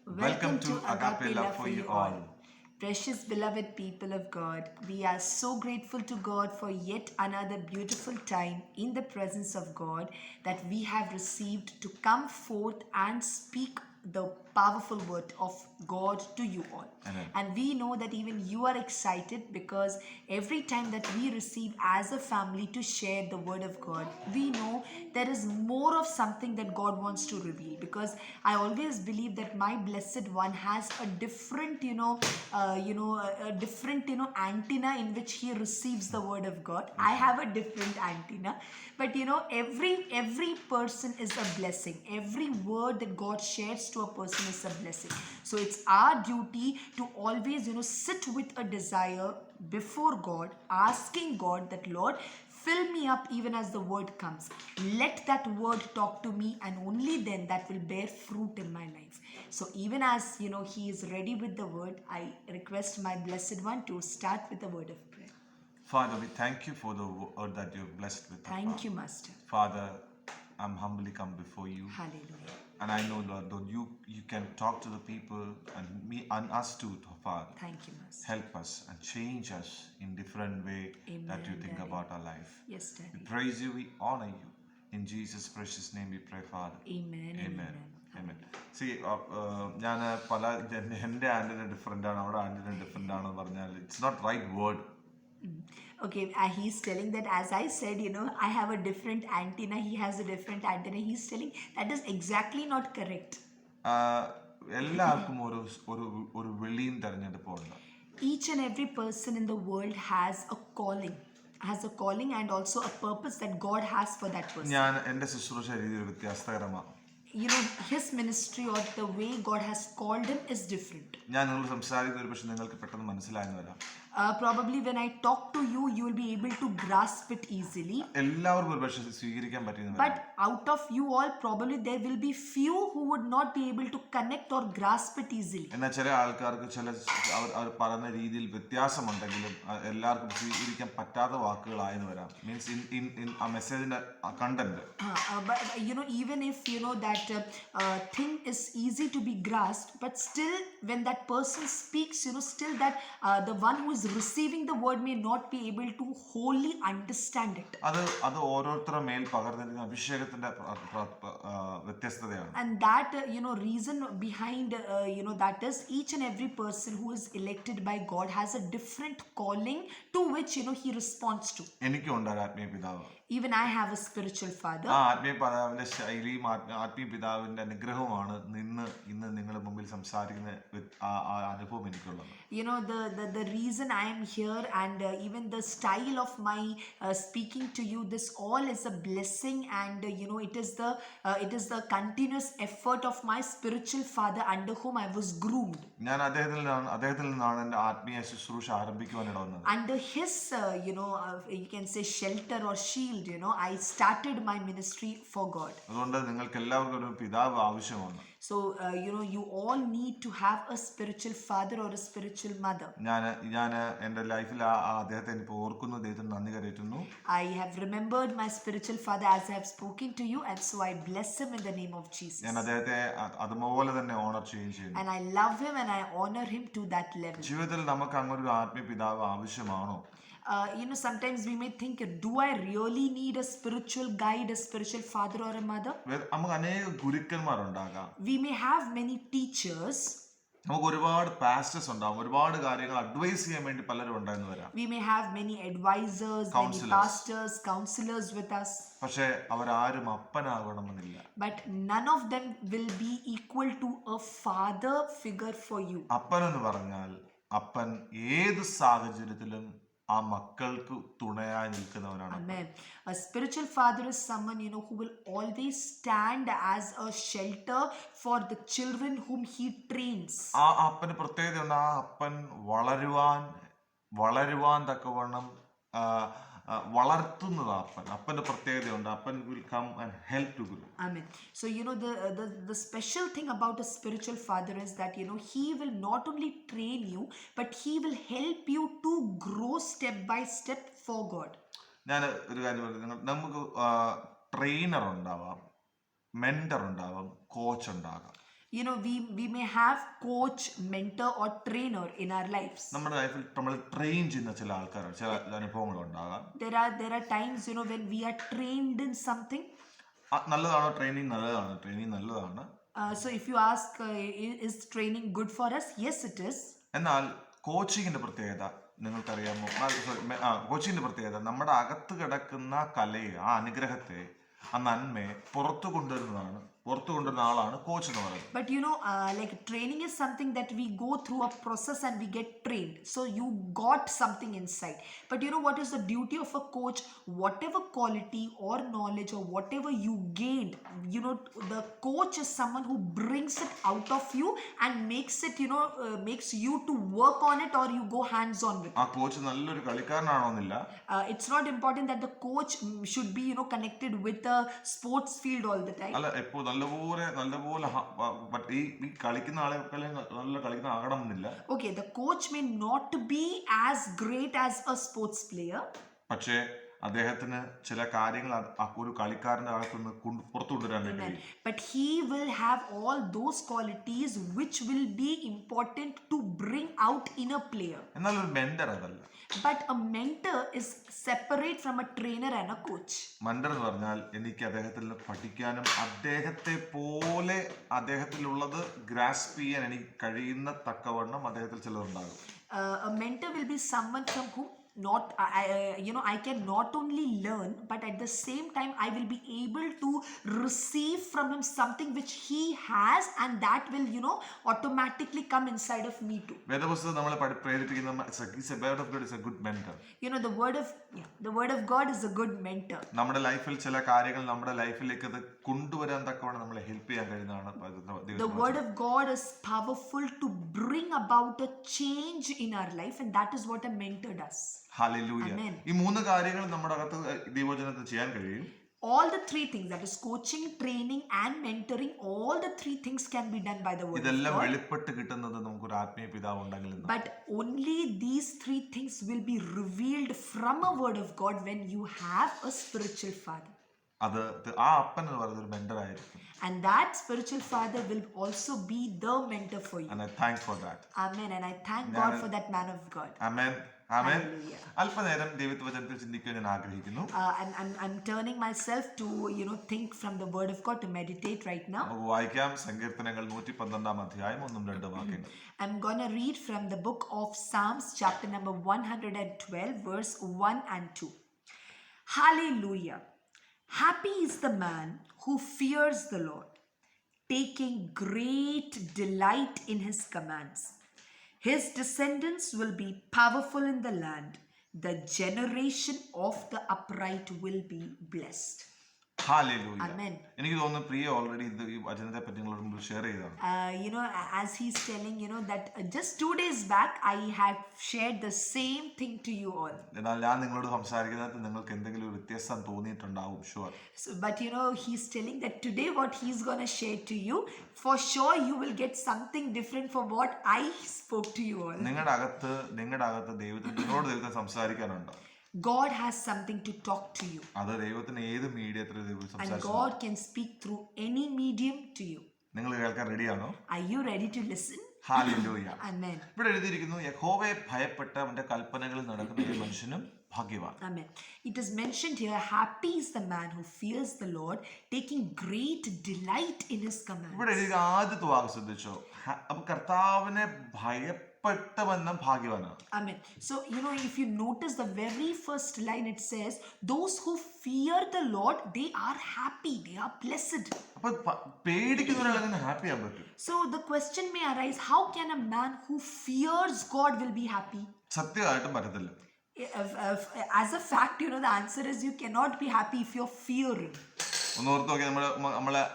Welcome to Agape Love for You All. Precious beloved people of God, we are so grateful to God for yet another beautiful time in the presence of God that we have received to come forth and speak the powerful word of God to you all. Amen. And we know that even you are excited because every time that we receive as a family to share the word of God, we know there is more of something that God wants to reveal, because I always believe that my blessed one has a different a different antenna in which he receives the word of God. I have a different antenna, but every person is a blessing. Every word that God shares to a person is a blessing. So it's our duty to always sit with a desire before God, asking God that, Lord, fill me up even as the word comes. Let that word talk to me, and only then that will bear fruit in my life. So even as he is ready with the word, I request my blessed one to start with the word of prayer. Father, we thank you for the word that you've blessed with us. Thank you, Master. Father, I'm humbly come before you. Hallelujah. And I know, Lord, that you can talk to the people and me and us too, Father. Thank you, Master. Help us and change us in different way that you Amen, think Daddy. about our life. Yes, We Daddy. praise you, we honor you. In Jesus' precious name we pray, Father. Amen. Amen. Amen. Amen. See, ഞാൻ പല എൻ്റെ antenna different ആണ് അവിടെ antenna different ആണെന്ന് പറഞ്ഞാൽ it's not right word. Okay, he's telling that, as I said, I have a different antenna, he has a different antenna. He's telling that is exactly not correct. എല്ലാവർക്കും ഒരു ഒരു ഒരു വെളിയും തിരഞ്ഞെടുപ്പുണ്ട്. Each and every person in the world has a calling and also a purpose that God has for that person. ഞാൻ എൻ്റെ ശുശ്രൂഷ രീതി ഒരു വ്യത്യാസകരമാണ്. His ministry or the way God has called him is different. ഞാൻ നിങ്ങൾ സംസാരിക്കുന്ന ഒരു പക്ഷെ നിങ്ങൾക്ക് പെട്ടെന്ന് മനസ്സിലായെന്ന് വരാം. Probably when I talk to you, you will be able to grasp it easily. എല്ലാവർക്കും ഒരു പക്ഷെ സ്വീകരിക്കാൻ പറ്റുന്ന. But out of you all, probably there will be few who would not be able to connect or grasp it easily. എന്നാൽ ചില ആൾക്കാർക്ക് ചില അവർ പറയുന്ന രീതിയിൽ വ്യത്യാസമുണ്ടെങ്കിലും എല്ലാവർക്കും സ്വീകരിക്കാൻ പറ്റാത്ത വാക്കുകളായെന്ന് വരാം. മീൻസ് ഇൻ ആ മെസ്സേജിന്റെ content. But even if that thing is easy to be grasped, but still when that person speaks, still that the one who is receiving the word may not be able to wholly understand it. അത് ഓരോരുത്തരുടെ മേൽ പകർന്നിരിക്കുന്ന അഭിഷേകത്തിന്റെ വ്യത്യസ്തതയാണ്. And that reason behind that is each and every person who is elected by God has a different calling to which he responds to. എനിക്കും ഉണ്ട് ആത്മീയ പിതാവ്. Even I have a spiritual father. ആ ആത്മീയ പിതാവിന്റെ ശൈലിയും ആത്മീയ പിതാവിന്റെ അനുഗ്രഹമാണ് ഇന്ന് നിങ്ങളുടെ മുമ്പിൽ സംസാരിക്കുന്ന ആ അനുഭവം എനിക്കുള്ളത്. The reason I am here and even the style of my speaking to you, this all is a blessing, and it is the continuous effort of my spiritual father under whom I was groomed. ഞാൻ അദ്ദേഹത്തിൽ നിന്നാണ് എൻ്റെ ആത്മീയ ശുശ്രൂഷ ആരംഭിക്കുവാൻ ഇടവന്നത്. Under his you can say shelter or shield, I started my ministry for God. അതുകൊണ്ട് നിങ്ങൾക്ക് എല്ലാവർക്കും ഒരു പിതാവ് ആവശ്യമാണ്. So you all need to have a spiritual father or a spiritual mother. ഞാൻ എൻ്റെ ലൈഫിൽ അദ്ദേഹത്തെ ഇപ്പോൾ ഓർക്കുന്നു, ദൈവത്തിന് നന്ദി കരയറ്റുന്നു. I have remembered my spiritual father as I have spoken to you, and so I bless him in the name of Jesus. ഞാൻ അദ്ദേഹത്തെ അതുപോലെ തന്നെ ഓണർ ചെയ്യുന്നു. And I love him and I honor him to that level. ജീവിതത്തിൽ നമുക്ക് അങ്ങനെ ഒരു ആത്മീയ പിതാവ് ആവശ്യമാണോ? Sometimes we may think, do I really need a spiritual guide, a spiritual father or a mother? നമുക്ക് അനേക ഗുരുക്കന്മാരുണ്ടാകാം. We may have many teachers. നമുക്ക് ഒരുപാട് പാസ്റ്റേഴ്സ് ഉണ്ടാവും, ഒരുപാട് കാര്യങ്ങൾ അഡ്വൈസ് ചെയ്യാൻ വേണ്ടി പലരും ഉണ്ടായെന്ന് വരാം. We may have many advisors, many pastors, counselors with us. പക്ഷേ അവരാരും അപ്പനാകണമെന്നില്ല. But none of them will be equal to a father figure for you. അപ്പൻ എന്ന് പറഞ്ഞാൽ അപ്പൻ ഏത് സാഹചര്യത്തിലും ആ മക്കൾക്ക് തുണയായി നിൽക്കുന്നവനാണ്. Amen. A spiritual father is someone who will always stand as a shelter for the children whom he trains. ആ അപ്പന് പ്രത്യേകതയുണ്ട്. ആ അപ്പൻ വളരുവാൻ തക്കവണ്ണം വളർത്തുന്നത് അപ്പന്റെ പ്രത്യേകതയുണ്ട്. അപ്പൻ will come and help to grow. Amen. So the special thing about a spiritual father is that he will not only train you, but he will help you to grow step by step for God. ഞാൻ ഒരു കാര്യം പറഞ്ഞു, നമുക്ക് trainer ഉണ്ടാവാം, mentor ഉണ്ടാവാം, coach ഉണ്ടാകാം. we may have coach, mentor or trainer in our lives. നമ്മുടെ ലൈഫിൽ നമ്മൾ ട്രെയിൻ ചെയ്യുന്ന ചില ആൾക്കാർ, ചില അനുഭവങ്ങൾ ഉണ്ടാകാം. There are times when we are trained in something. നല്ലതാണോ ട്രെയിനിങ്? നല്ലതാണ്, ട്രെയിനിങ് നല്ലതാണ്. So if you ask, is training good for us? Yes, it is. എന്നാൽ കോച്ചിങ്ങിന്റെ പ്രത്യേകത നിങ്ങൾക്കറിയാമോ? കോച്ചിങ്ങിന്റെ പ്രത്യേകത നമ്മുടെ അകത്ത് കിടക്കുന്ന കലയെ, ആ അനുഗ്രഹത്തെ, ആ നന്മയെ പുറത്തു കൊണ്ടുവരുന്ന ആളാണ് കോച്ച് എന്ന് പറയുന്നത്. But like training is something that we go through a process and we get trained. So you got something inside. But what is the duty of a coach? Whatever quality or knowledge or whatever you gained, the coach is someone who brings it out of you and makes it, makes you to work on it, or you go hands on with it. ആ coach നല്ലൊരു കളിക്കാരനാണോന്നില്ല. It's not important that the coach should be connected with a sports field all the time. അല്ല, എപ്പോ നല്ലപോലെ ഈ കളിക്കുന്ന ആളെക്കാൾ നല്ല കളിക്കുന്ന ആകണമെന്നില്ല. Okay, the coach may not be as great as a sports player. പക്ഷേ അദ്ദേഹത്തിന് ചില കാര്യങ്ങൾ ഒരു കളിക്കാരന്റെ അകത്തുനിന്ന് പുറത്തു കൊണ്ടുവരാൻ കഴിയും. But he will have all those qualities which will be important to bring out in a player. എന്നാൽ ഒരു മെന്റർ അതല്ല. But a mentor is separate from a trainer and a coach. Mentor എന്ന് പറഞ്ഞാൽ എനിക്ക് അദ്ദേഹത്തിൽ നിന്ന് പഠിക്കാനും അദ്ദേഹത്തെ പോലെ അദ്ദേഹത്തിലുള്ളത് ഗ്രാസ്പ് ചെയ്യാൻ എനിക്ക് കഴിയുന്ന തക്കവണ്ണം അദ്ദേഹത്തിൽ ചിലതുണ്ടാകും. A mentor will be someone from whom I can not only learn, but at the same time I will be able to receive from him something which he has, and that will automatically come inside of me too. വേദപുസ്തകം നമ്മളെ പ്രേരിപ്പിക്കുന്ന word of God is a good mentor. The word of God is a good mentor. നമ്മുടെ ലൈഫിൽ ചില കാര്യങ്ങൾ നമ്മുടെ ലൈഫിലേക്ക് അത് കൊണ്ടുവരാൻ തക്കവണ്ണം നമ്മളെ ഹെൽപ്പ് ചെയ്യാൻ കഴിയുന്നതാണ്. The word of God is powerful to bring about a change in our life, and that is what a mentor does. Hallelujah. ഈ മൂന്ന് കാര്യങ്ങൾ നമ്മുടെ അകത്ത് ദൈവവചനത്തിൽ ചെയ്യാൻ കഴിയും. All the three things, that is coaching, training and mentoring, all the three things can be done by the word of God. ഇതെല്ലാം വെളിപ്പെട്ട് കിട്ടുന്നത് നമുക്ക് ഒരു ആത്മീയ പിതാവ് ഉണ്ടെങ്കിൽ. But only these three things will be revealed from a word of God when you have a spiritual father. അത് ആ അപ്പൻ എന്ന് പറയുന്ന ഒരു മെന്റർ ആയിരിക്കും. And that spiritual father will also be the mentor for you. And I thank for that. Amen. And I thank God for that man of God. Amen. Amen. അല്പനേരം ദൈവവചനത്തിൽ ചിന്തിക്കാൻ ഞാൻ ആഗ്രഹിക്കുന്നു. I'm turning myself to think from the word of God, to meditate right now. വായിക്കാം സങ്കീർത്തനങ്ങൾ 112 അധ്യായം 1-2 വാക്യങ്ങൾ. I'm going to read from the book of Psalms chapter number 112 verse 1 and 2. Hallelujah. Happy is the man who fears the Lord, taking great delight in his commands. His descendants will be powerful in the land. The generation of the upright will be blessed. Hallelujah. Amen. എനിക്ക് തോന്നുന്നു പ്രിയ already ഇത് ഈ വചനത്തെ പറ്റി നിങ്ങളോട് മുമ്പ് share ചെയ്തതാണ്. As he's telling that just 2 days back I had shared the same thing to you all. എന്നാൽ ഞാൻ നിങ്ങളോട് സംസാരിക്കുന്നത് നിങ്ങൾക്ക് എന്തെങ്കിലും ഒരു വ്യത്യാസം തോന്നിയിട്ടുണ്ടാവും, sure. But he's telling that today what he's going to share to you, for sure you will get something different from what I spoke to you all. നിങ്ങളുടെ അകത്ത് നിങ്ങളോട് ദൈവത്തിന് സംസാരിക്കാനുണ്ട്. God has something to talk to you. അത് ദൈവത്തിന് ഏത് മീഡിയത്തിൽ ദൈവം And സംസാരിക്കും. God can speak through any medium to you. നിങ്ങൾ കേൾക്കാൻ റെഡിയാണോ? Are you ready to listen? Hallelujah. Amen. ഇവിടെ എഴുതിയിരിക്കുന്നു, യഹോവയെ ഭയപ്പെട്ട് അവന്റെ കൽപ്പനകളിൽ നടക്കുന്ന ഒരു മനുഷ്യനും ഭാഗ്യവാൻ. Amen. It is mentioned here, happy is the man who fears the Lord, taking great delight in his commands. ഇവിടെ എഴുതിയ ആദ്യത്തെ വാക്ക് ശ്രദ്ധിച്ചോ? അപ്പൊ കർത്താവിനെ ഭയപ്പെട്ടവനും ഭാഗ്യവാനാണ്. Amen. So if you notice the very first line, it says those who fear the Lord, they are happy, they are blessed. അപ്പൊ പേടിക്കുന്ന ഒരാളെങ്ങനെ happy ആവാൻ പറ്റും? So the question may arise, how can a man who fears God will be happy? സത്യമായിട്ടും പറ്റത്തില്ല. As a fact, the answer is you cannot be happy if you're fearing. ഒന്ന് ഓർത്ത് നോക്കി,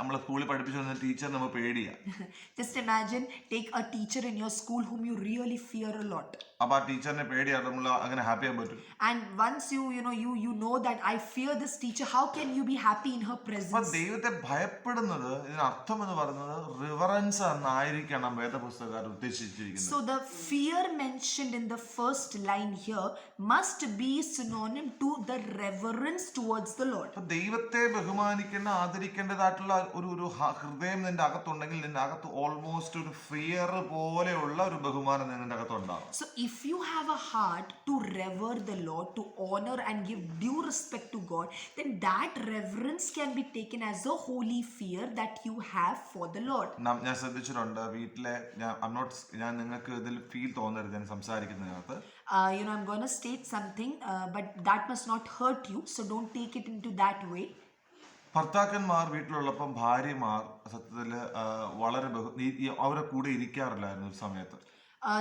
നമ്മളെ സ്കൂളിൽ പഠിപ്പിച്ചു ടീച്ചർ നമ്മൾ പേടിയാ. Just imagine, take a teacher in your school whom you really fear a lot. അപ്പൊ ആ ടീച്ചറിനെ പേടിയാണ്, നമ്മൾ അങ്ങനെ ഹാപ്പി ആവാൻ പറ്റും. And once you know that I fear this teacher, how can you be happy in her presence? അപ്പൊ ദൈവത്തെ ഭയപ്പെടുന്നത് ഇതിന് അർത്ഥം എന്ന് പറയുന്നത് റിവറൻസ് എന്നായിരിക്കണം വേദപുസ്തകക്കാർ ഉദ്ദേശിച്ചിരിക്കുന്നത്. So the fear mentioned in the first line here must be synonym to the reverence towards the Lord. ദൈവത്തെ ബഹുമാനിക്കുക ആദരിക്കേണ്ടതായിട്ടുള്ള ഒരു ഹൃദയം നിന്റെ അകത്തുണ്ടെങ്കിൽ നിന്റെ അകത്ത് ഓൾമോസ്റ്റ് ഒരു ഫിയർ പോലെയുള്ള ഒരു ബഹുമാനം നിന്റെ അകത്തുണ്ടാകും. So if you have a heart to revere the Lord, to honor and give due respect to God, then that reverence can be taken as a holy fear that you have for the Lord. ഞാൻ ശ്രദ്ധിച്ചിട്ടുണ്ട് വീട്ടിലെ ഞാൻ നിങ്ങൾക്ക് ഇതിൽ feel തോന്നരുത് ഞാൻ സംസാരിക്കുന്നതിനകത്ത്. I'm going to state something, but that must not hurt you, so don't take it into that way. ഭർത്താക്കന്മാർ വീട്ടിലുള്ളപ്പം ഭാര്യമാർ സത്യത്തിൽ വളരെ അവരെ കൂടെ ഇരിക്കാറില്ലായിരുന്നു ഒരു സമയത്ത്.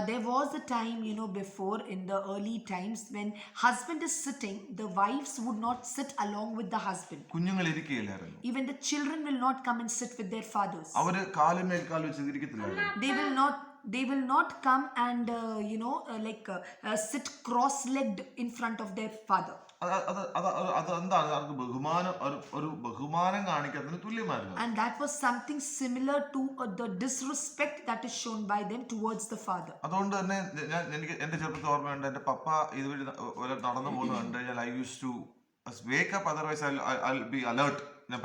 There was a time, before in the early times when husband is sitting, the wives would not sit along with the husband. കുഞ്ഞുങ്ങൾ ഇരിക്കുകയില്ലായിരുന്നു. Even the children will not come and sit with their fathers. അവര് കാലുമേൽ കാൽ വെച്ച് ഇരിക്കത്തില്ലായിരുന്നു. They will not come and sit cross-legged in front of their father. അതെന്താണ് അവർക്ക് ബഹുമാനം കാണിക്കുന്നതിന് തുല്യമായിരുന്നു. And that was something similar to the disrespect that is shown by them towards the father. അതുകൊണ്ട് തന്നെ എനിക്ക് എന്റെ ചെറുപ്പത്തിൽ ഓർമ്മയുണ്ട്, എന്റെ പപ്പ ഇതുവഴി നടന്നു പോകുന്നത് കണ്ടു കഴിഞ്ഞാൽ I used to wake up, otherwise I'll be alert. So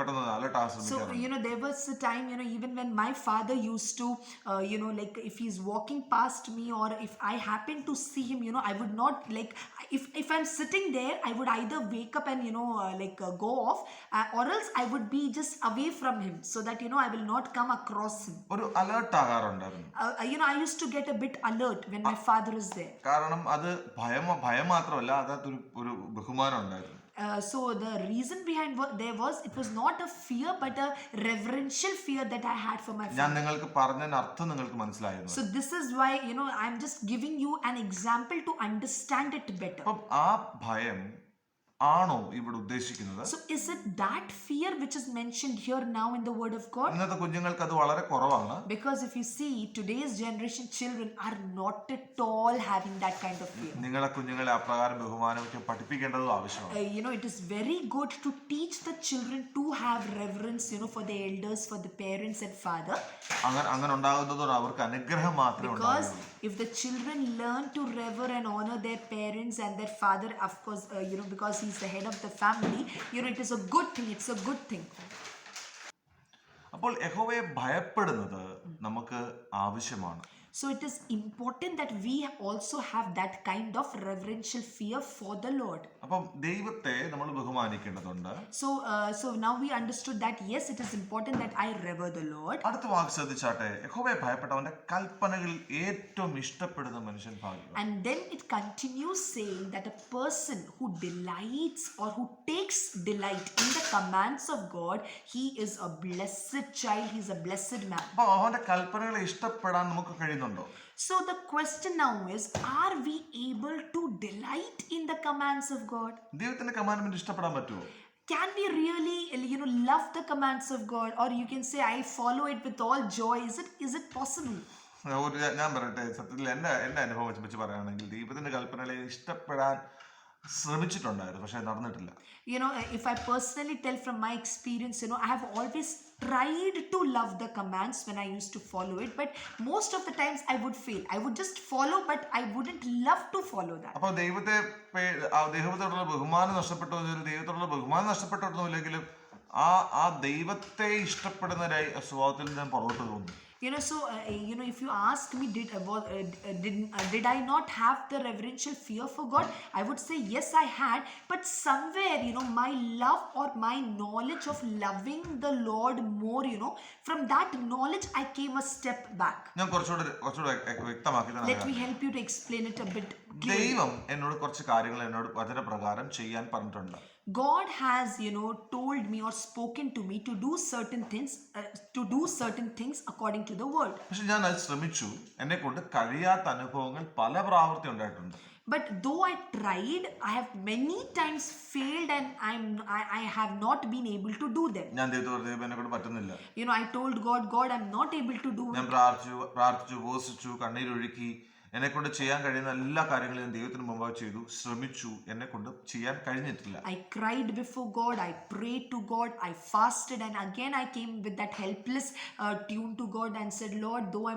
there was a time, even when my father used to if he's walking past me or if I happen to see him, I would not if I'm sitting there, I would either wake up and go off, or else I would be just away from him so that I will not come across him. ഒരു alert ആകാറുണ്ടായിരുന്നു. I used to get a bit alert when my father is there. കാരണം അത് ഭയം മാത്രമല്ല, അതൊരു ഒരു ബഹുമാനം ഉണ്ടായിരുന്നു. So the reason behind there was, it was not a fear but a reverential fear that I had for my father. ഞാൻ നിങ്ങൾക്ക് പറഞ്ഞതിന്റെ അർത്ഥം നിങ്ങൾക്ക് മനസ്സിലായിരുന്നു. So this is why I'm just giving you an example to understand it better. അപ്പോൾ ആ ഭയം ആണോ ഇവിടെ ഉദ്ദേശിക്കുന്നത്? So is it that fear which is mentioned here now in the word of God? ഇന്നത്തെ കുഞ്ഞുങ്ങൾക്ക് അത് വളരെ കുറവാണ്. Because if you see, today's generation children are not at all having that kind of fear. നിങ്ങളെ കുഞ്ഞുങ്ങളെ അപ്രകാരം ബഹുമാനമൊക്കെ പഠിപ്പിക്കേണ്ടതും ആവശ്യമാണ്. It is very good to teach the children to have reverence, for the elders, for the parents and father. അങ്ങനെ ഉണ്ടാകുന്നതോടെ അവർക്ക് അനുഗ്രഹം മാത്രമേ Because ഉണ്ടാകൂ. if the children learn to revere and honor their parents and their father, of course, because he's the head of the family, it is a good thing. It's a good thing. അപ്പോൾ യഹോവയെ ഭയപ്പെടുന്നത് നമുക്ക് ആവശ്യമാണ്. So it is important that we also have that kind of reverential fear for the Lord. അപ്പം ദൈവത്തെ നമ്മൾ ബഹുമാനിക്കേണ്ടതുണ്ട്. So now we understood that yes, it is important that I revere the Lord. അടുത്ത വാക്ക് ശ്രദ്ധിച്ചാട്ടെ, യഹോവയെ ഭയപ്പെട്ടവന്റെ കൽപ്പനകളിൽ ഏറ്റവും ഇഷ്ടപ്പെടുന്ന മനുഷ്യൻ ഭാഗ്യവാൻ. And then it continues saying that a person who delights or who takes delight in the commands of God, he is a blessed child, he is a blessed man. അപ്പോൾ അവന്റെ കൽപ്പനകളെ ഇഷ്ടപ്പെടാൻ നമുക്ക് കഴിയുന്നുണ്ടോ? So the question now is, are we able to delight in the commands of God? ദൈവത്തിന്റെ commandment ഇഷ്ടപ്പെടാൻ പറ്റുമോ? Can we really love the commands of God, or you can say I follow it with all joy? Is it possible? ഞാൻ പറയട്ടെ, സത്യത്തിൽ എന്റെ അനുഭവം വെച്ച് പറയുകയാണെങ്കിൽ ദൈവത്തിന്റെ കൽപ്പനകളെ ഇഷ്ടപ്പെടാൻ ശ്രമിച്ചിട്ടുണ്ടായിരുന്നു, പക്ഷെ നടന്നിട്ടില്ല. If I personally tell from my experience, I have always tried to love the commands when I used to follow it, but most of the times I would fail. I would just follow, but I wouldn't love to follow that. അപ്പോൾ ദൈവത്തോടുള്ള ബഹുമാനം നഷ്ടപ്പെട്ടൊന്നുമില്ലെങ്കിലും ആ ദൈവത്തെ ഇഷ്ടപ്പെടുന്ന സ്വഭാവത്തിൽ ഞാൻ പുറകോട്ട് തോന്നുന്നു. If you ask me, did I not have the reverential fear for God? I would say yes, I had. But somewhere, my love or my knowledge of loving the Lord more, from that knowledge, I came a step back. ഞാൻ കുറച്ചുകൂടെ വ്യക്തമാക്കി തരാം. Let me help you to explain it a bit clearly. ദൈവം എന്നോട് കുറച്ച് കാര്യങ്ങൾ വചനപ്രകാരം ചെയ്യാൻ പറഞ്ഞിട്ടുണ്ട്. God has, told me or spoken to me to do certain things according to the word. പക്ഷെ ഞാൻ അത് ശ്രമിച്ചു, എന്നെ കൊണ്ട് കഴിയാത്ത അനുഭവങ്ങൾ പല പ്രാവർത്തി ഉണ്ടായിട്ടുണ്ട്. But though I tried, I have many times failed and I have not been able to do them. ഞാൻ ദൈവത്തോട് എന്നെ കൊണ്ട് പറ്റുന്നില്ല. I told God, I'm not able to do it. ഞാൻ പ്രാർത്ഥിച്ചു ഉപവസിച്ചു, കണ്ണീരൊഴുക്കി, എന്നെ കൊണ്ട് ചെയ്യാൻ കഴിയുന്ന എല്ലാ കാര്യങ്ങളും ഞാൻ ദൈവത്തിന് മുമ്പാകെ ചെയ്തു, ശ്രമിച്ചു, എന്നെ കൊണ്ട് ചെയ്യാൻ കഴിഞ്ഞിട്ടില്ല. I cried before God, I prayed to God, I fasted, and again I came with that helpless tune to God and said, Lord, though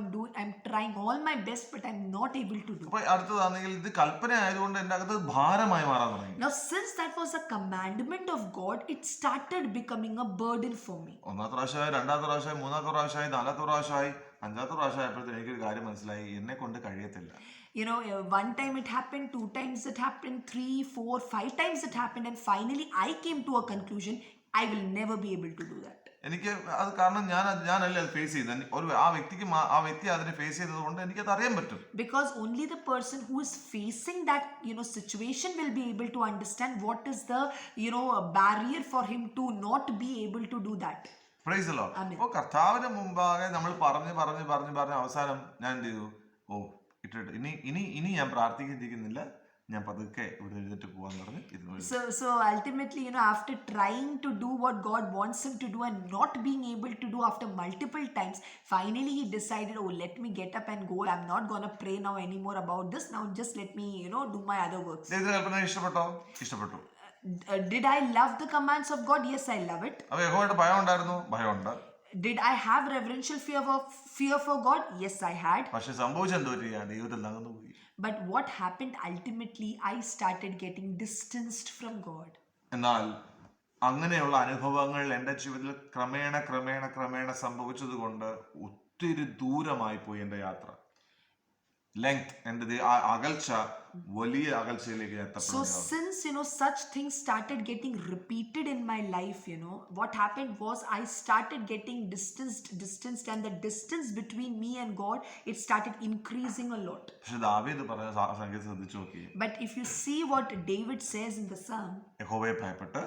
I'm trying all my best, but I'm not able to do. അപ്പൊ അടുത്തതാണെങ്കിൽ ഇത് കൽപ്പന ആയതുകൊണ്ട് എന്റെ അകത്ത് ഭാരമായി മാറാൻ തുടങ്ങി. Now, since that was a commandment of God, it started becoming a burden for me. ഒന്നാമത്തെ പ്രാവശ്യമായി, രണ്ടാമത്തെ പ്രാവശ്യമായി, മൂന്നാമത്തെ പ്രാവശ്യമായി, നാലാമത്തെ പ്രാവശ്യമായി, അഞ്ചാമത്തെ പ്രാവശ്യമായപ്പോഴത്തേക്ക് എനിക്കൊരു കാര്യം മനസ്സിലായി, എന്നെ കൊണ്ട് കഴിയത്തില്ല. You know, one time it happened, 2 times it happened, 3, 4, 5 times it happened, and finally I came to a conclusion, I will never be able to do that. എനിക്ക് അത് കാരണം ഞാനല്ലേ അത് ഫേസ് ചെയ്തത്. ആ വ്യക്തി അതിനെ ഫേസ് ചെയ്തത് കൊണ്ട് എനിക്കത് അറിയാൻ പറ്റും. Because only the person who is facing that, situation will be able to understand what is the, barrier for him to not be able to do that. Praise the Lord. അപ്പോൾ കർത്താവിന് മുമ്പാകെ നമ്മൾ പറഞ്ഞ് അവസാനം ഞാൻ എന്ത് ചെയ്തു? ഇട്ടിട്ട് ഇനി ഞാൻ പ്രാർത്ഥിക്കുന്നില്ല, ഞാൻ പതുക്കെ ഇവിടെ എഴുതിട്ട് പോവാന്ന് പറഞ്ഞ് ഇരുന്നു. So ultimately, after trying to do what God wants him to do and not being able to do after multiple times, finally he decided, let me get up and go. I'm not gonna pray now anymore about this. Now just let me, do my other works. ദൈവത്തിന്റെ കൽപ്പന ഇഷ്ടപ്പെട്ടു. Did I love the commands of God? Yes, I love it. അപ്പോൾ യഹോവയുടെ ഭയം ഉണ്ടായിരുന്നു? ഭയമുണ്ട്. Did I have reverential fear for God? Yes, I had. പക്ഷെ സംഭവിച്ചെന്തോ ദൈവത്തിൽ നകന്നു പോയി. But what happened ultimately, I started getting distanced from God. എന്നാൽ അങ്ങനെയുള്ള അനുഭവങ്ങൾ എൻ്റെ ജീവിതത്തിൽ ക്രമേണ സംഭവിച്ചത് കൊണ്ട് ഒത്തിരി ദൂരമായി പോയി എൻ്റെ യാത്ര. ലെങ്ത്, എൻ്റെ അകൽച്ച വലിയ അകൽച്ചയിലേക്ക് So since such things started getting repeated in my life, what happened was I started getting distanced, and the distance between me and God, it started increasing a lot. പക്ഷെ ദാവീദ് പറഞ്ഞ സംഗതി ശ്രദ്ധിച്ചു നോക്കി. But if you see what David says in the Psalm, യഹോവയെ ഭയപ്പെട്ട്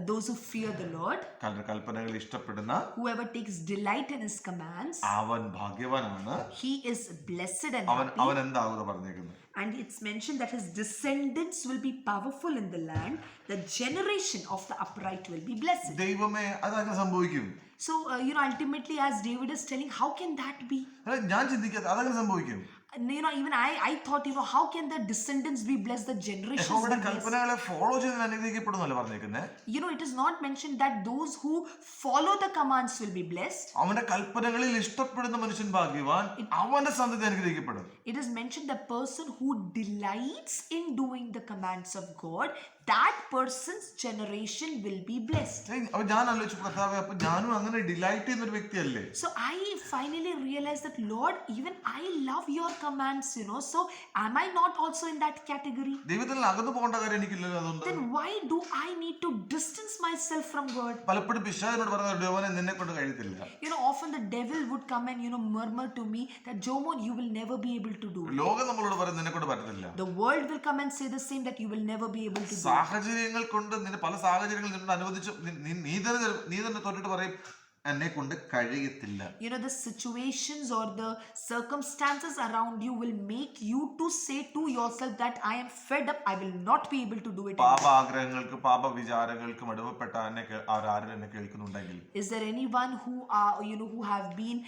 those who fear the Lord, കൽപ്പനകൾ ഇഷ്ടപ്പെടുന്ന, whoever takes delight in his commands, അവൻ ഭാഗ്യവാനാണ്, he is blessed and അവൻ happy. എന്താകുന്നു പറഞ്ഞേക്കുന്നത്? And it's mentioned that his descendants will be powerful in the land. The generation of the upright will be blessed. ദൈവമേ, അതങ്ങനെ സംഭവിക്കും. So, ultimately, as David is telling, how can that be? ഞാൻ ചിന്തിക്കാതെ അതങ്ങനെ സംഭവിക്കും. Even I thought, how can the descendants be blessed, the generations be blessed? കൽപ്പനകളെ follow ചെയ്ത് അനുഗ്രഹിക്കപ്പെടുന്നല്ലേ പറഞ്ഞേക്കുന്നത്? It is not mentioned that those who follow the commands will be blessed. അവന്റെ കൽപ്പനകളിൽ ഇഷ്ടപ്പെടുന്ന മനുഷ്യൻ ഭാഗ്യവാൻ, അവന്റെ സന്തതി അനുഗ്രഹിക്കപ്പെടും. It is mentioned the person who delights in doing the commands of God, that person's generation will be blessed. അപ്പൊ ഞാൻ ആലോചിച്ചു, കർത്താവേ, അപ്പൊ ഞാനും അങ്ങനെ ഡിലൈറ്റ് ചെയ്യുന്ന ഒരു വ്യക്തിയല്ലേ? So I finally realized that, Lord, even I love your commands, so am I not also in that category? ദൈവത്തിൽ അകന്നു പോകേണ്ട കാര്യം എനിക്കില്ലല്ലോ. അതുകൊണ്ട് Then why do I need to distance myself from God? പലപ്പോഴും പിശാചിനോട് പറഞ്ഞ നിന്നെ കൊണ്ട് കഴിയത്തില്ല. Often the devil would come and murmur to me that, Jomon, you will never be able to do it. ലോകം നമ്മളോട് പറയും നിന്നെ കൊണ്ട് പറ്റത്തില്ല. The world will come and say the same, that you will never be able to do it. സാഹചര്യങ്ങൾ കൊണ്ട് പല സാഹചര്യങ്ങൾ നിന്നോട് അനുവദിച്ചു, നീ തന്നെ തൊട്ടിട്ട് പറയും എന്നെ കൊണ്ട് കഴിയത്തില്ല. The situations or the circumstances around you will make you to say to yourself that I am fed up, I will not be able to do it. പാപ ആഗ്രഹങ്ങൾക്കും പാപ വിചാരങ്ങൾക്കും അടിമപ്പെട്ട ആരും എന്നെ കേൾക്കുന്നുണ്ടെങ്കിൽ, is there anyone who are who have been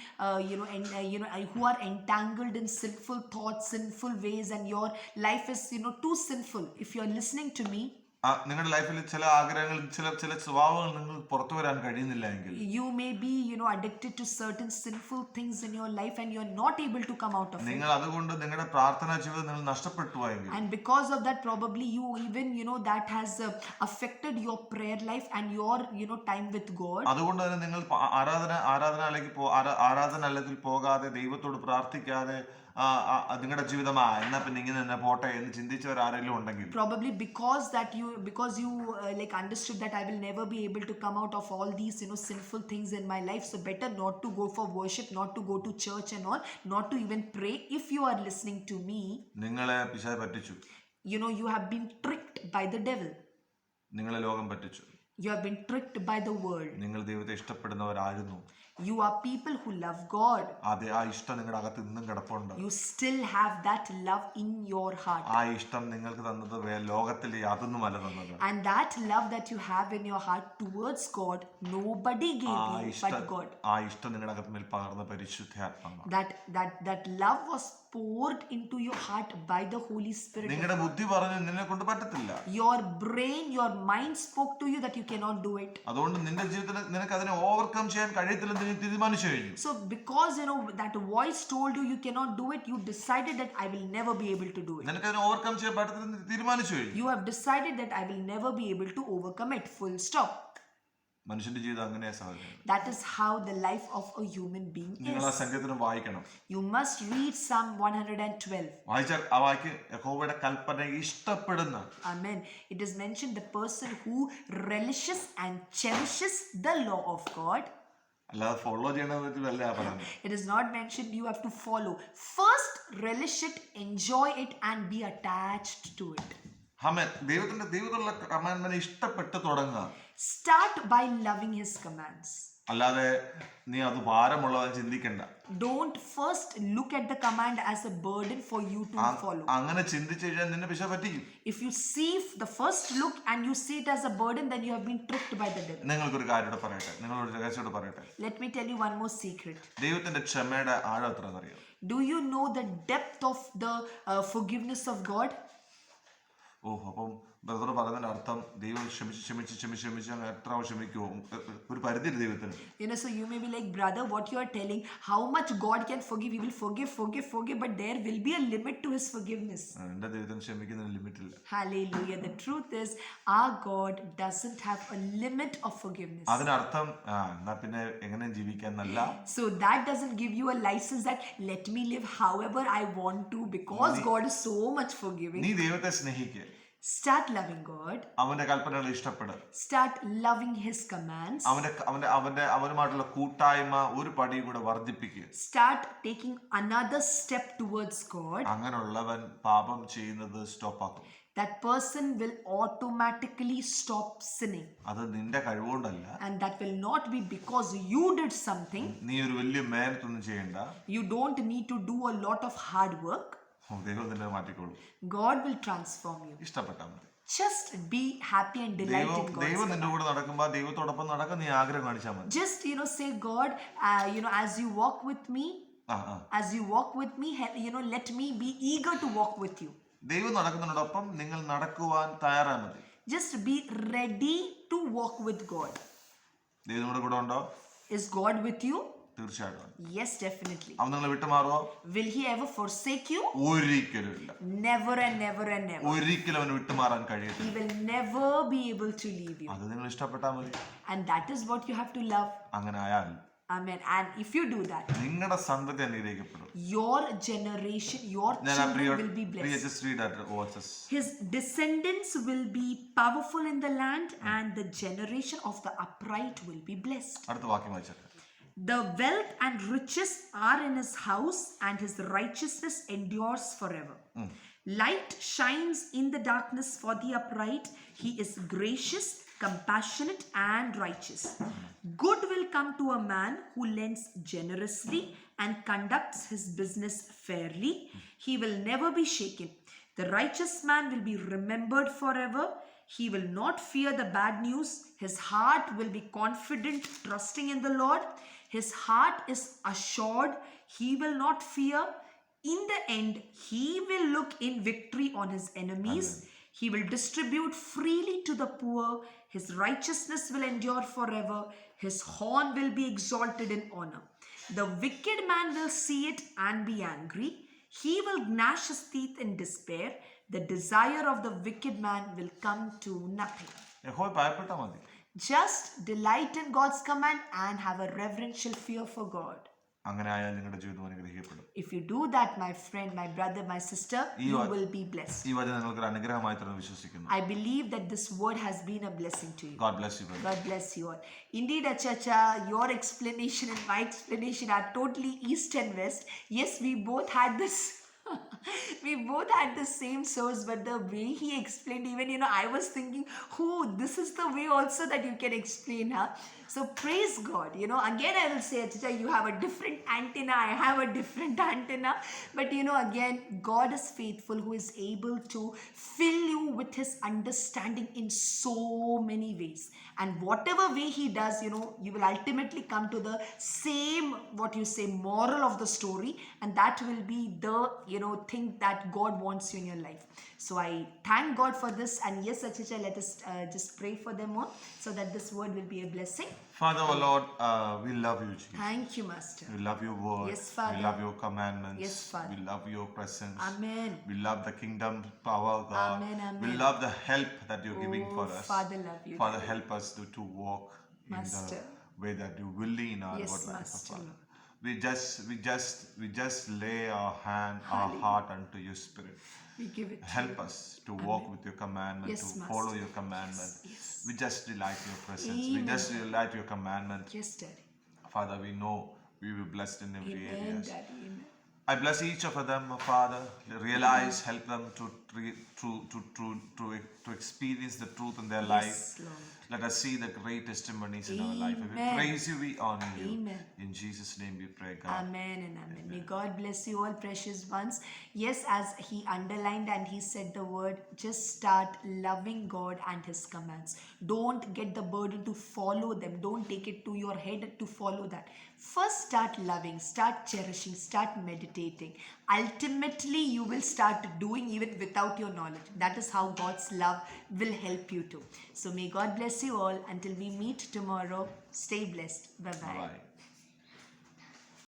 who are entangled in sinful thoughts, sinful ways, and your life is too sinful? If you are listening to me, നിങ്ങളുടെ ലൈഫിൽ ചില ആഗ്രഹങ്ങൾ, ചില സ്വഭാവങ്ങൾ നിങ്ങൾ പുറത്തു വരാൻ കഴിയുന്നില്ല എങ്കിൽ, you may be addicted to certain sinful things in your life and you are not able to come out of it. നിങ്ങൾ അതുകൊണ്ട് നിങ്ങളുടെ പ്രാർത്ഥനാ ജീവിതം നിങ്ങൾ നഷ്ടപ്പെട്ടു പോയെങ്കിൽ, and because of that probably you even that has affected your prayer life and your time with God. അതുകൊണ്ട് തന്നെ നിങ്ങൾ ആരാധനാലയത്തിൽ പോകാതെ ദൈവത്തോട് പ്രാർത്ഥിക്കാതെ നിങ്ങളുടെ ജീവിതം എന്നാ പിന്നെ ഇങ്ങനെ തന്നെ പോട്ടെ എന്ന് ചിന്തിച്ചവർ ആരെങ്കിലും ഉണ്ടെങ്കിൽ, probably because you understood that I will never be able to come out of all these sinful things in my life, so better not to go for worship, not to go to church and all, not to even pray. If you are listening to me, നിങ്ങളെ പിശാച് പറ്റിച്ചു. You have been tricked by the devil. നിങ്ങളെ ലോകം പറ്റിച്ചു. You have been tricked by the world. നിങ്ങൾ ദൈവത്തെ ഇഷ്ടപ്പെടുന്നവരായിരുന്നു. You are people who love God. അതെ, ആ ഇഷ്ടം നിങ്ങളുടെ അകത്ത് ഇന്നും കിടപ്പുണ്ട്. You still have that love in your heart. ആ ഇഷ്ടം നിങ്ങൾക്ക് തന്നത് ലോകത്തിലെ യാതൊന്നുമല്ല തന്നത്. And that love that you have in your heart towards God, nobody gave you but God. ആ ഇഷ്ടം നിങ്ങളുടെ അകത്ത് മേൽ പകർന്ന പരിശുദ്ധാത്മാവാണ്. That love was poured into your heart by the Holy Spirit. നിങ്ങളുടെ ബുദ്ധി പറഞ്ഞു നിന്നെ കൊണ്ട് പറ്റത്തില്ല. Your brain, your mind spoke to you that you cannot do it. അതുകൊണ്ട് നിന്റെ ജീവിതത്തിൽ നിനക്ക് അതിനെ ഓവർകം ചെയ്യാൻ കഴിയത്തില്ലെന്ന് നീ തീരുമാനിച്ചു കഴിഞ്ഞു. So because that voice told you cannot do it, you decided that I will never be able to do it. നിനക്ക് അതിനെ ഓവർകം ചെയ്യാൻ പറ്റത്തില്ലെന്ന് തീരുമാനിച്ചു കഴിഞ്ഞു. You have decided that I will never be able to overcome it. Full stop. മനുഷ്യന്റെ ജീവിതം അങ്ങനെയാ സാധിക്കും. That is how the life of a human being നിങ്ങൾ ആ is. സങ്കീർത്തനം വായിക്കണം. You must read Psalm 112. വായിച്ചാൽ ആ വാക്യം യഹോവയുടെ കൽപ്പന ഇഷ്ടപ്പെടുന്ന. Amen. It is mentioned the person who relishes and cherishes the law of God. അല്ലാതെ ഫോളോ ചെയ്യണമെന്ന് പറ്റില്ല പറയുന്നത്. It is not mentioned you have to follow. First relish it, enjoy it and be attached to it. ആമേൻ. ദൈവത്തിലുള്ള commandment ഇഷ്ടപ്പെട്ട് തുടങ്ങുക. Start by loving his commands. അല്ലാതെ നീ അത് ഭാരമുള്ളതെന്ന് ചിന്തിക്കണ്ട. Don't first look at the command as a burden for you to follow. അങ്ങനെ ചിന്തിച്ചു കഴിഞ്ഞാൽ നിന്നെ പിശാച് പറ്റിക്കും. If you see the first look and you see it as a burden, then you have been tricked by the devil. നിങ്ങൾക്കൊരു കാര്യം പറയട്ടെ, നിങ്ങളോട് രഹസ്യം പറയട്ടെ. Let me tell you one more secret. ദൈവത്തിന്റെ ക്ഷമയുടെ ആഴം എത്രയെന്ന് അറിയാം? Do you know the depth of the forgiveness of God? അപ്പം ബ്രദർ പറയുന്നതിന്റെ അർത്ഥം ദൈവം ക്ഷമിച്ച് അങ്ങ് എത്ര ക്ഷമിക്കുമോ? ഒരു പരിധി ദൈവത്തിന്. So you may be like, brother, what you are telling, how much God can forgive? He will forgive, but there will be a limit to his forgiveness. എന്റെ ദൈവത്തിന് ക്ഷമിക്കുന്നതിന് ലിമിറ്റ് ഇല്ല. Hallelujah. The truth is, our God doesn't have a limit of forgiveness. അതിനർത്ഥം എന്നാ പിന്നെ എങ്ങനെ ജീവിക്കാന്നല്ല. So that doesn't give you a license that let me live however I want to because God is so much forgiving. നീ ദൈവത്തെ സ്നേഹിക്കുക. Start loving God. അവന്റെ കൽപ്പനകൾ ഇഷ്ടപ്പെടുക. Start loving his commands. അവനുമായിട്ടുള്ള കൂട്ടായ്മ ഒരു പടി കൂടെ വർദ്ധിപ്പിക്കുക. Start taking another step towards God. അങ്ങനെയുള്ളവൻ പാപം ചെയ്യുന്നത് സ്റ്റോപ്പ് ആക്കും. That person will automatically stop sinning. അത് നിന്റെ കഴിവുകൊണ്ടല്ല. And that will not be because you did something. നീ ഒരു വലിയ മേനത്തൊന്നും ചെയ്യണ്ട. You don't need to do a lot of hard work. ദൈവം നിന്നെ മാറ്റിക്കോളും. God will transform you. ഇഷ്ടപ്പെട്ടാൽ മതി. Just be happy and delight in God. ദൈവം നിന്റെ കൂടെ നടക്കുമ്പോൾ ദൈവത്തോടൊപ്പം നടക്കാൻ നീ ആഗ്രഹം കാണിച്ചാൽ മതി. Just say, God, as you walk with me, let me be eager to walk with you. ദൈവം നടക്കുന്നതിനോടൊപ്പം നിങ്ങൾ നടക്കുവാൻ തയ്യാറാ മതി. Just be ready to walk with God. ദൈവം നമ്മുടെ കൂടെ ഉണ്ടോ? Is God with you? തീർച്ചയായിട്ടും. Yes, definitely. അവൻ നിങ്ങളെ വിട്ടുമാറുമോ? Will he ever forsake you? ഒരിക്കലും ഇല്ല. Never and never and never. ഒരിക്കലും അവന് വിട്ടുമാറാൻ കഴിയില്ല. He will never be able to leave you. അത് നിങ്ങൾ ഇഷ്ടപ്പെട്ടാൽ മതി. And that is what you have to love. അങ്ങനെ ആയാൽ Amen. And if you do that, നിങ്ങളുടെ സന്തതി അനുഗ്രഹിക്കപ്പെടും. your generation, your children will be blessed. Just read that verses. His descendants will be powerful in the land and the generation of the upright will be blessed. അടുത്ത വാക്യം വായിച്ചാട്ടെ. The wealth and riches are in his house and his righteousness endures forever. Light shines in the darkness for the upright. He is gracious, compassionate and righteous. Good will come to a man who lends generously and conducts his business fairly. He will never be shaken. The righteous man will be remembered forever. He will not fear the bad news. His heart will be confident, trusting in the Lord. His heart is assured. He will not fear. In the end, he will look in victory on his enemies. Amen. He will distribute freely to the poor. His righteousness will endure forever. His horn will be exalted in honor. The wicked man will see it and be angry. He will gnash his teeth in despair. The desire of the wicked man will come to nothing. യഹോവയെ ഭയപ്പെട്ടാൽ മതി. Just delight in God's command and have a reverential fear for God. അങ്ങനെ ആയാൽ നിങ്ങളുടെ ജീവിതം അനുഗ്രഹിക്കപ്പെടും. If you do that, my friend, my brother, my sister, you will be blessed. ഈ വചനം നിങ്ങൾക്ക് ഒരു അനുഗ്രഹമായി തന്നെ വിശ്വസിക്കുന്നു. I believe that this word has been a blessing to you. God bless you. God bless you all. Indeed, Achacha, your explanation and my explanation are totally east and west. Yes, we both had this. We both had the same source, but the way he explained, even I was thinking, this is the way also that you can explain, huh? So praise God. You know, again I will say, Achita, you have a different antenna, I have a different antenna. But you know, again, God is faithful, who is able to fill you with his understanding in so many ways. And whatever way he does, you know, you will ultimately come to the same, what you say, moral of the story. And that will be the, you know, thing that God wants you in your life. So I thank God for this. And yes, Achicha, let us just pray for them all so that this word will be a blessing. Father, oh Lord, we love you, Jesus. Thank you, Master. We love your word. Yes, Father. We love your commandments. Yes, Father. We love your presence. Amen. We love the kingdom power, God. Amen, amen. We love the help that you're giving Oh, for us. Father, love you. Father, help us to walk Master. in the way that you will lead in our Yes, God life, Master, Father. Lord. We just lay our hand, our Hallelujah. heart unto your spirit. We give it to Help you. us to walk with your commandment, Yes, to Master. follow your commandment. Yes. We just delight your presence. We Amen. just delight your commandment. Yes, Daddy. Father, we know we will be blessed in every Amen, areas. Daddy. Amen. I bless each of them, Father. Realize, help them to experience the truth in their life. Yes, Lord. Let us see the great testimonies in our life. We Amen. praise you, we honor you. Amen. In Jesus' name we pray, God. Amen and amen. May God bless you all, precious ones. Yes, as he underlined and he said the word, just start loving God and his commands. Don't get the burden to follow them. Don't take it to your head to follow that. First, start loving, start cherishing, start meditating. Ultimately, you will start doing even without your knowledge. That is how God's love will help you to. So may God bless you all. Until we meet tomorrow, stay blessed. Bye-bye. Bye-bye.